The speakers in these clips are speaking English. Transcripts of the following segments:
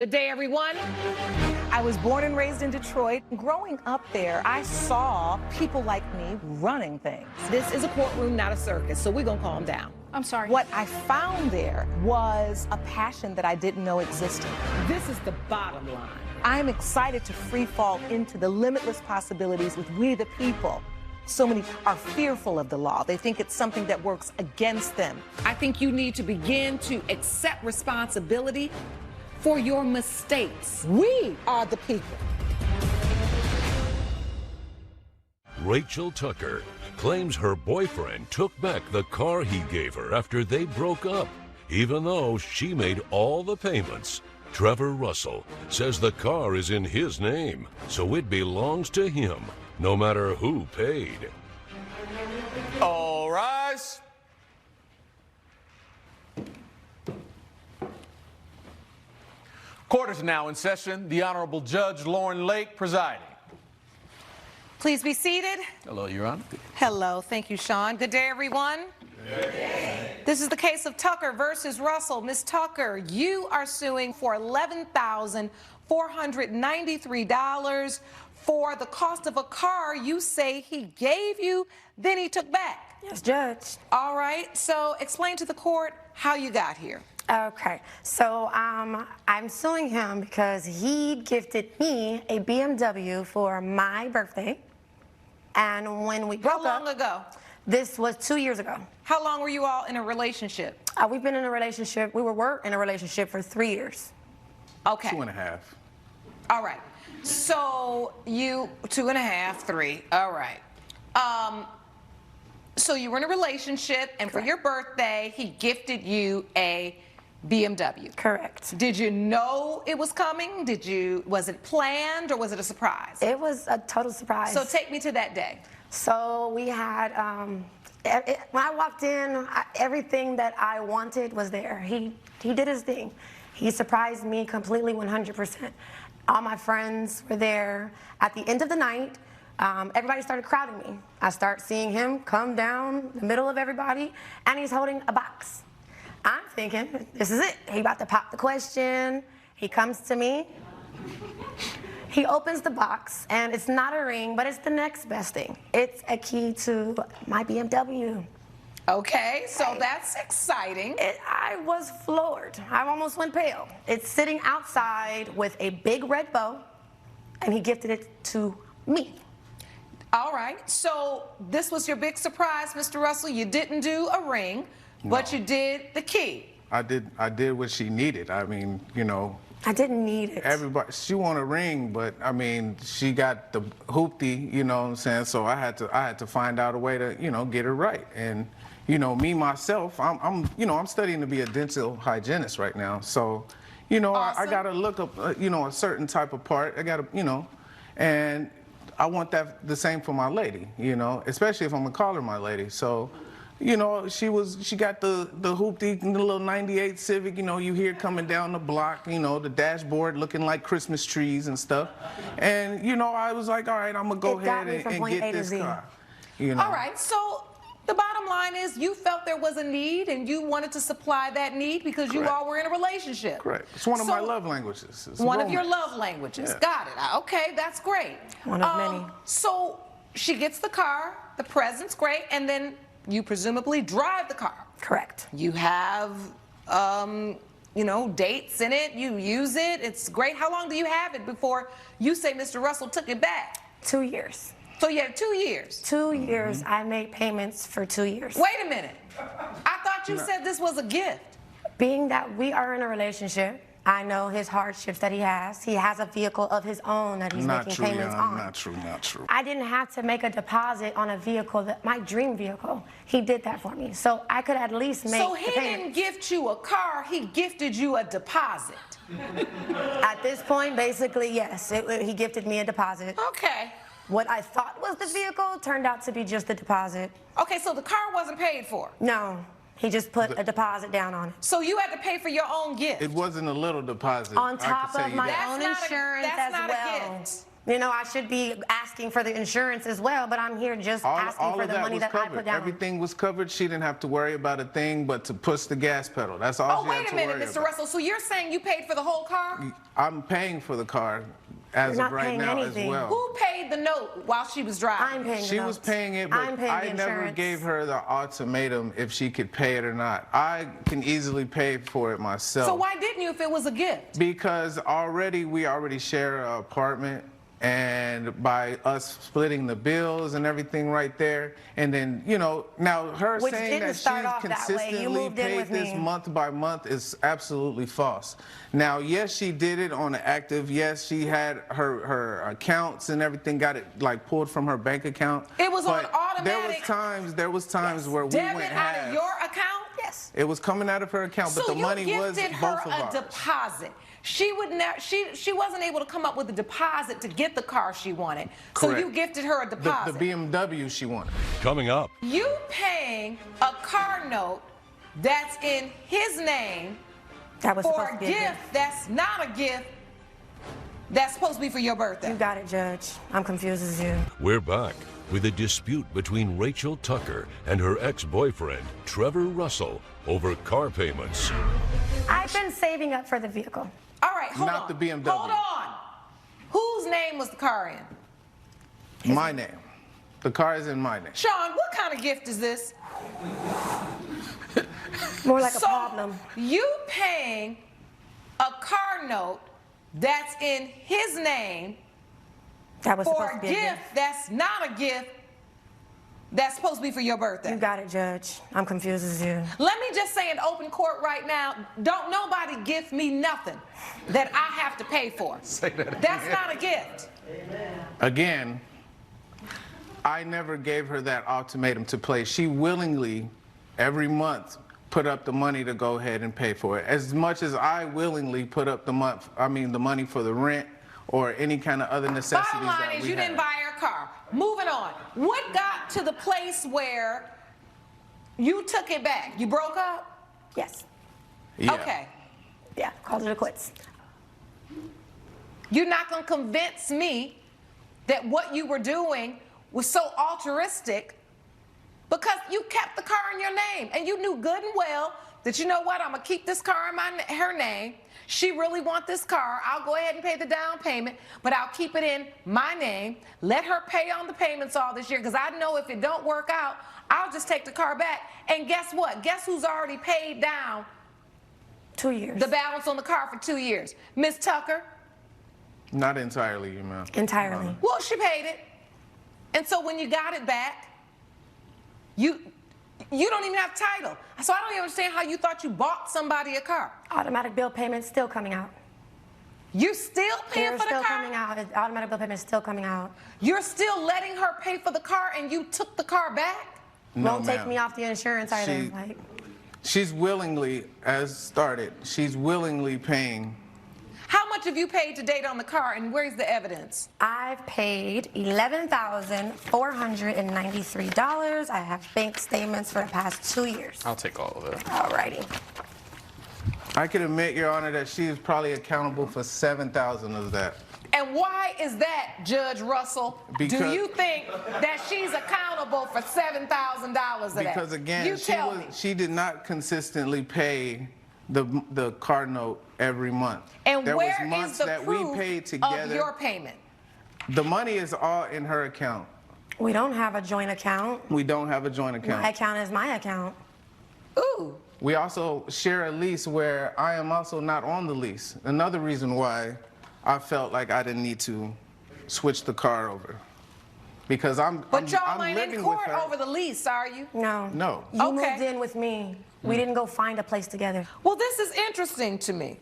Good day, everyone. I was born and raised in Detroit. Growing up there, I saw people like me running things. This is a courtroom, not a circus, so we're gonna calm down. I'm sorry. What I found there was a passion that I didn't know existed. This is the bottom line. I'm excited to free fall into the limitless possibilities with we the people. So many are fearful of the law. They think it's something that works against them. I think you need to begin to accept responsibility for your mistakes. We are the people. Rachel Tucker claims her boyfriend took back the car he gave her after they broke up, even though she made all the payments. Trevor Russell says the car is in his name, so it belongs to him, no matter who paid. All rise. Court is now in session. The Honorable Judge Lauren Lake presiding. Please be seated. Hello, Your Honor. Hello, thank you, Sean. Good day, everyone. This is the case of Tucker versus Russell. Ms. Tucker, you are suing for $11,493 for the cost of a car you say he gave you, then he took back. Yes, Judge. All right, so explain to the court how you got here. Okay, so I'm suing him because he gifted me a BMW for my birthday, and when we broke How long up, ago? this was 2 years ago. How long were you all in a relationship? We've been in a relationship. We were in a relationship for 3 years. Okay. 2.5. All right. So you 2.5, 3. All right. So you were in a relationship, and for your birthday, he gifted you a BMW. Correct. Did you know it was coming? Was it planned or was it a surprise? It was a total surprise. So take me to that day. So we had, when I walked in, everything that I wanted was there. He did his thing. He surprised me completely 100%. All my friends were there. At the end of the night, everybody started crowding me. I start seeing him come down the middle of everybody, and he's holding a box. I'm thinking, this is it. He about to pop the question. He comes to me. He opens the box, and it's not a ring, but it's the next best thing. It's a key to my BMW. Okay, so that's exciting. I was floored. I almost went pale. It's sitting outside with a big red bow, and he gifted it to me. All right, so this was your big surprise, Mr. Russell. You didn't do a ring, but you did the key. I did what she needed. I mean, you know. I didn't need it. Everybody, she wanted a ring, but I mean, she got the hoopty, you know what I'm saying? So I had to find out a way to, you know, get it right. And, you know, me myself, I'm studying to be a dental hygienist right now. So, you know, awesome. I got to look up, you know, a certain type of part. I got to, you know, and I want that the same for my lady, you know, especially if I'm gonna call her my lady. So, you know, she got the hoopty, the little 98 Civic, you know, you hear it coming down the block, you know, the dashboard looking like Christmas trees and stuff. And, you know, I was like, all right, I'm gonna go ahead and get this car. You know? All right, so the bottom line is you felt there was a need and you wanted to supply that need because you all were in a relationship. Correct. It's one of my love languages. It's one romance. of your love languages. Yeah. Got it. Okay, that's great. One of many. So she gets the car, the present's great, and then you presumably drive the car. Correct. You have, you know, dates in it. You use it. It's great. How long do you have it before you say Mr. Russell took it back? 2 years. So you have 2 years. 2 years. I made payments for 2 years. Wait a minute. I thought you said this was a gift. Being that we are in a relationship, I know his hardships that he has. He has a vehicle of his own that he's making payments on. Not true. I didn't have to make a deposit on a vehicle, my dream vehicle. He did that for me. So I could at least make So the he payment. didn't gift you a car, he gifted you a deposit. At this point, basically, yes. He gifted me a deposit. Okay. What I thought was the vehicle turned out to be just the deposit. Okay, so the car wasn't paid for. No, he just put a deposit down on it. So you had to pay for your own gift. It wasn't a little deposit. On I top could say of you my that. own That's not a- insurance that's as not a well. gift. You know, I should be asking for the insurance as well, but I'm here just asking for the money that I put down. Everything was covered. She didn't have to worry about a thing but to push the gas pedal. That's all she had to worry about. Oh, wait a minute, Mr. Russell. So you're saying you paid for the whole car? I'm paying for the car as You're of not right paying now anything. as well. Who paid the note while she was driving? I'm paying the She was notes. paying it, but I'm paying I the never insurance. gave her the ultimatum if she could pay it or not. I can easily pay for it myself. So why didn't you if it was a gift? Because we already share an apartment, and by us splitting the bills and everything right there, and then, you know, now her Which saying didn't that she start off that way. You consistently moved in paid with this me. month by month is absolutely false. Now, yes, she did it on the active. Yes, she had her accounts and everything, got it like pulled from her bank account. It was on But automatic. There was times where we went Debit out half. of your account? Yes. It was coming out of her account, but So the you money was gifted both her of a ours. deposit. She would never. She wasn't able to come up with a deposit to get the car she wanted. So Correct. you gifted her a The deposit. BMW she wanted. Coming up, You paying a car note that's in his name That was for supposed a to be a gift gift. that's not a gift that's supposed to be for your birthday. You got it, Judge. I'm confused as you. we're back with a dispute between Rachel Tucker and her ex-boyfriend, Trevor Russell, over car payments. I've been saving up for the vehicle. All right, hold on. Not the BMW. Hold on. Whose name was the car in? My name. The car is in my name. Sean, what kind of gift is this? More like a So, problem. you paying a car note that's in his name That was for supposed a to be a gift gift. that's not a gift that's supposed to be for your birthday. You got it, Judge. I'm confused as you. Let me just say in open court right now, don't nobody gift me nothing that I have to pay for. Say that That's again. not a gift. Again, I never gave her that ultimatum to play. She willingly, every month, put up the money to go ahead and pay for it. As much as I willingly put up the money for the rent or any kind of other necessities Bottom that line is we you had. didn't buy her a car. Moving on. What got to the place where you took it back? You broke up? Yes. Yeah. Okay. Yeah, called it a quits. You're not going to convince me that what you were doing was so altruistic because you kept the car in your name and you knew good and well that, you know what, I'm going to keep this car in her name. She really wants this car. I'll go ahead and pay the down payment, but I'll keep it in my name. Let her pay on the payments all this year because I know if it don't work out, I'll just take the car back. And guess what? Guess who's already paid down 2 years. the balance on the car for 2 years? Miss Tucker? Not entirely, you know. Entirely. Well, she paid it. And so when you got it back, you don't even have title. So I don't even understand how you thought you bought somebody a car. Automatic bill payment still coming out. You're still paying They're for the still car? coming out. Automatic bill payment is still coming out. You're still letting her pay for the car and you took the car back? No, Won't take ma'am. me off the insurance either. She- Like, She's willingly, as started, she's willingly paying. How much have you paid to date on the car and where's the evidence? I've paid $11,493. I have bank statements for the past 2 years. I'll take all of it. Alrighty. I can admit, Your Honor, that she is probably accountable for 7,000 of that. And why is that, Judge Russell? Do Because- you think that she's accountable for $7,000 of that? Because again, you tell me. she did not consistently pay the car note every month. And there where was months is the that proof we paid of together. your payment? The money is all in her account. We don't have a joint account. We don't have a joint account. My account is my account. Ooh. We also share a lease where I am also not on the lease. Another reason why I felt like I didn't need to switch the car over. Because I'm But y'all I'm ain't living in with court her. over the lease, are you? No. No. You Okay. moved in with me. We didn't go find a place together. Well, this is interesting to me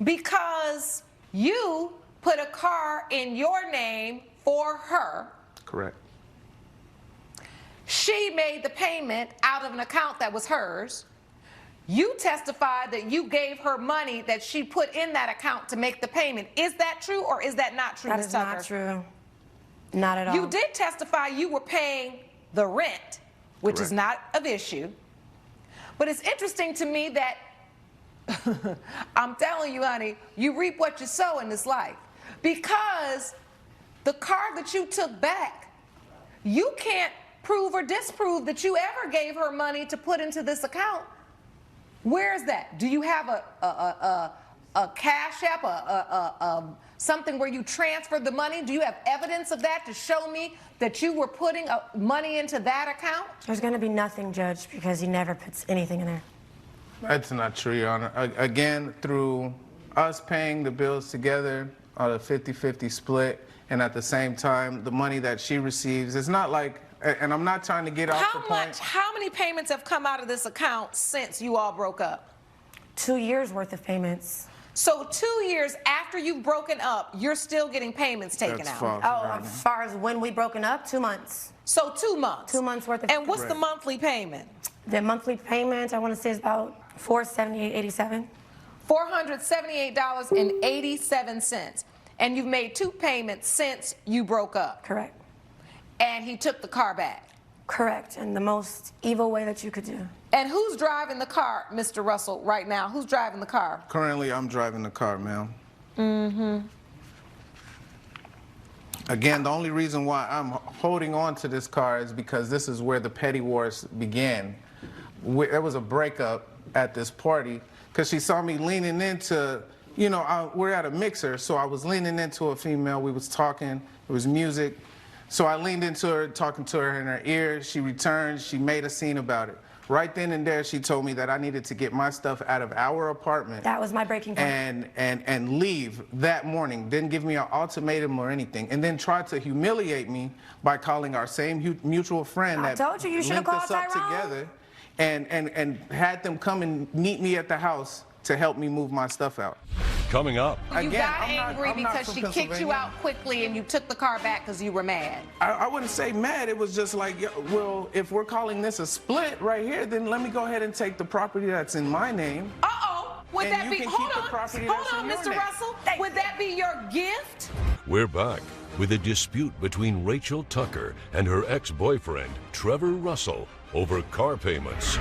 because you put a car in your name for her. Correct. She made the payment out of an account that was hers. You testified that you gave her money that she put in that account to make the payment. Is that true or is that not true, That Ms. is Tucker? not true. Not at all. You did testify you were paying the rent, which is Correct. not of issue. But it's interesting to me that, I'm telling you, honey, you reap what you sow in this life. Because the car that you took back, you can't prove or disprove that you ever gave her money to put into this account. Where is that? Do you have a Cash App, something where you transferred the money? Do you have evidence of that to show me that you were putting money into that account? There's going to be nothing, Judge, because he never puts anything in there. That's not true, Your Honor. Again, through us paying the bills together on a 50-50 split, and at the same time, the money that she receives, it's not like, and I'm not trying to get off the point. How many payments have come out of this account since you all broke up? 2 years worth of payments. So 2 years after you've broken up, you're still getting payments taken That's out. false, Oh, Your Honor. as far as when we broken up, 2 months. So 2 months. 2 months worth of. And what's the monthly payment? The monthly payment, I want to say, is about $478.87. $478.87. And you've made 2 payments since you broke up. Correct. And he took the car back. Correct. In the most evil way that you could do. And who's driving the car, Mr. Russell, right now? Who's driving the car? Currently, I'm driving the car, ma'am. Again, the only reason why I'm holding on to this car is because this is where the petty wars began. There was a breakup at this party because she saw me leaning into, you know, we're at a mixer, so I was leaning into a female. We was talking. It was music. So I leaned into her, talking to her in her ear. She returned. She made a scene about it. Right then and there, she told me that I needed to get my stuff out of our apartment. That was my breaking point. And leave that morning. Didn't give me an ultimatum or anything. And then tried to humiliate me by calling our same mutual friend I that told you should have linked us called up Tyrone. together and had them come and meet me at the house to help me move my stuff out. Coming up, You Again, got I'm not- angry I'm not because from she kicked you Pennsylvania. out quickly and you took the car back because you were mad. I wouldn't say mad. It was just like, well, if we're calling this a split right here, then let me go ahead and take the property that's in my name. Uh-oh. Would And that you be, can hold keep the on, property hold that's on, in your Mr. name. Russell. Would that be your gift? we're back with a dispute between Rachel Tucker and her ex-boyfriend, Trevor Russell, over car payments.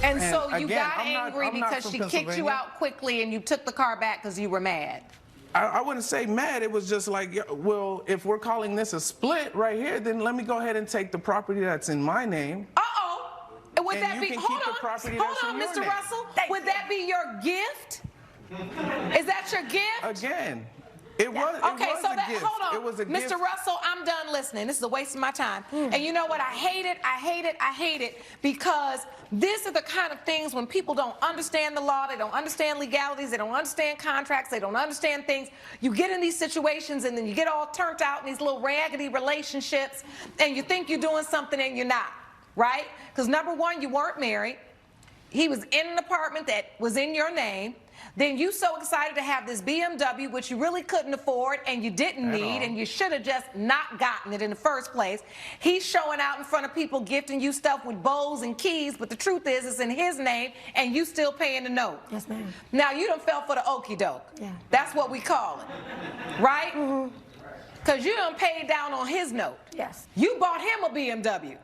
And And so you again, got angry I'm not because from she kicked you Pennsylvania. out quickly and you took the car back because you were mad. I wouldn't say mad. It was just like, well, if we're calling this a split right here, then let me go ahead and take the property that's in my name. Uh-oh. Would And that you be, can hold keep the on, property hold that's on, in your Mr. name. Russell. Thank Would you. that be your gift? Is that your gift? Again, it was, Okay, it was so a that, gift. hold on. It was a Mr. gift. Russell, I'm done listening. This is a waste of my time. And you know what? I hate it because these are the kind of things when people don't understand the law, they don't understand legalities, they don't understand contracts, they don't understand things. You get in these situations and then you get all turned out in these little raggedy relationships and you think you're doing something and you're not, right? Because number one, you weren't married. He was in an apartment that was in your name. Then you so excited to have this BMW, which you really couldn't afford and you didn't need, and you should have just not gotten it in the first place. He's showing out in front of people, gifting you stuff with bows and keys, but the truth is it's in his name and you still paying the note. Yes, ma'am. Now you done fell for the okie doke. Yeah. That's what we call it, right? Because you done paid down on his note. Yes. You bought him a BMW.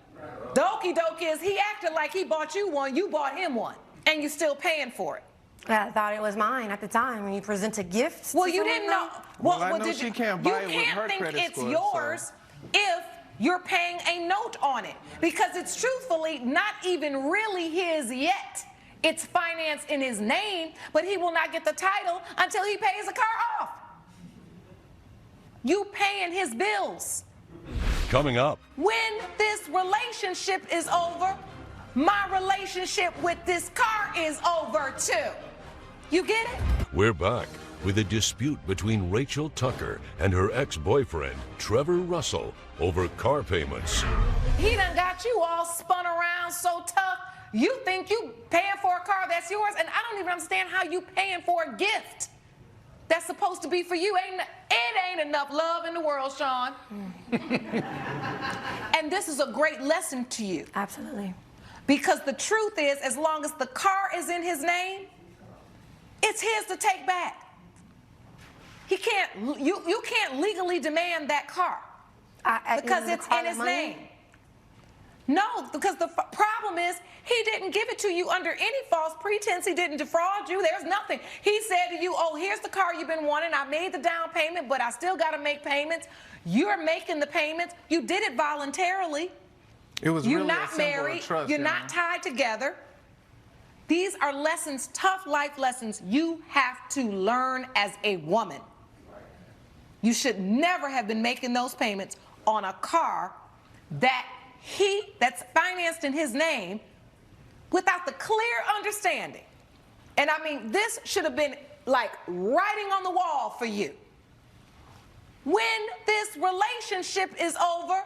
The okie doke is he acted like he bought you one, you bought him one, and you're still paying for it. I thought it was mine at the time when you presented gifts. Well, to you someone didn't know. else. Well, I know she can't buy it with You her can't think credit it's score, yours if you're paying a note on it because it's truthfully not even really his yet. It's financed in his name, but he will not get the title until he pays the car off. You paying his bills. Coming up, When this relationship is over, my relationship with this car is over too. You get it? we're back with a dispute between Rachel Tucker and her ex-boyfriend, Trevor Russell, over car payments. He done got you all spun around so tough. You think you paying for a car that's yours, and I don't even understand how you paying for a gift that's supposed to be for you. It ain't enough love in the world, Sean. And this is a great lesson to you. Absolutely. Because the truth is, as long as the car is in his name, it's his to take back. He can't, you can't legally demand that car because Even the it's car in his money? name. No, because the problem is he didn't give it to you under any false pretense. He didn't defraud you. There's nothing. He said to you, oh, here's the car you've been wanting. I made the down payment, but I still got to make payments. You're making the payments. You did it voluntarily. It was You're really a not symbol of married. trust, You're Your not Honor. tied together. These are lessons, tough life lessons you have to learn as a woman. You should never have been making those payments on a car that's financed in his name without the clear understanding. And I mean, this should have been like writing on the wall for you. When this relationship is over,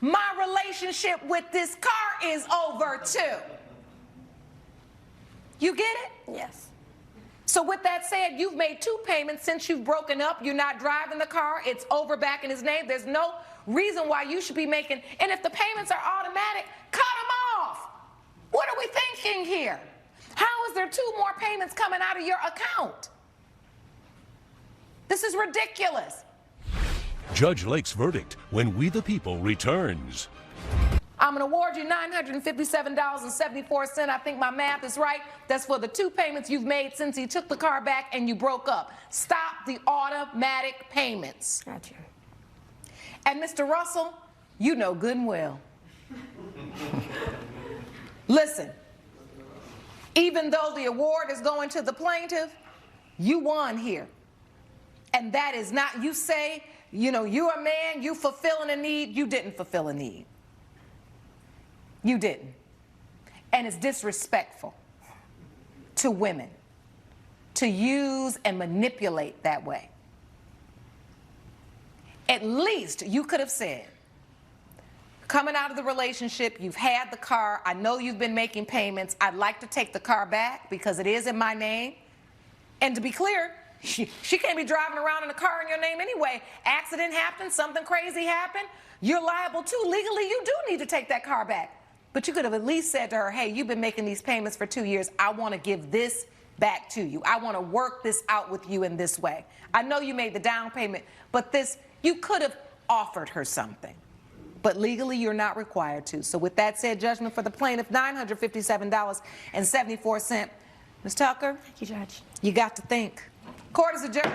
my relationship with this car is over too. You get it? Yes. So with that said, you've made 2 payments since you've broken up. You're not driving the car. It's over back in his name. There's no reason why you should be making, and if the payments are automatic, cut them off. What are we thinking here? How is there 2 more payments coming out of your account? This is ridiculous. Judge Lake's verdict when We the People returns. I'm going to award you $957.74. I think my math is right. That's for the 2 payments you've made since he took the car back and you broke up. Stop the automatic payments. Got you. And Mr. Russell, you know good and well. Listen, even though the award is going to the plaintiff, you won here. And that is not, you say, you know, you're a man, you fulfilling a need. You didn't fulfill a need. You didn't. And it's disrespectful to women to use and manipulate that way. At least you could have said, coming out of the relationship, you've had the car, I know you've been making payments, I'd like to take the car back because it is in my name. And to be clear, she can't be driving around in a car in your name anyway. Accident happened, something crazy happened, you're liable too. Legally, you do need to take that car back. But you could have at least said to her, hey, you've been making these payments for 2 years. I want to give this back to you. I want to work this out with you in this way. I know you made the down payment, but you could have offered her something. But legally, you're not required to. So with that said, judgment for the plaintiff, $957.74. Ms. Tucker? Thank you, Judge. You got to think. Court is adjourned.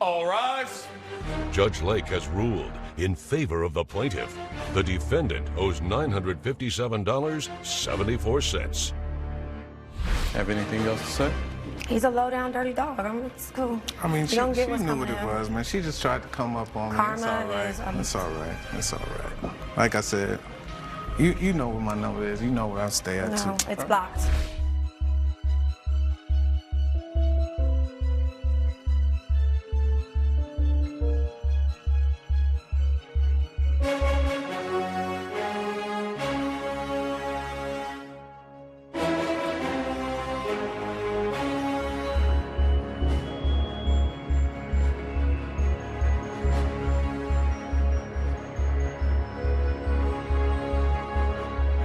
All rise. Judge Lake has ruled in favor of the plaintiff. The defendant owes $957.74. Have anything else to say? He's a low-down, dirty dog. It's cool. I mean, she You don't get knew what's what coming it out. was, man. She just tried to come up on me. It's Karma all right. is, It's all right. It's all right. Like I said, you know what my number is. You know what I stay at, No, too. it's blocked.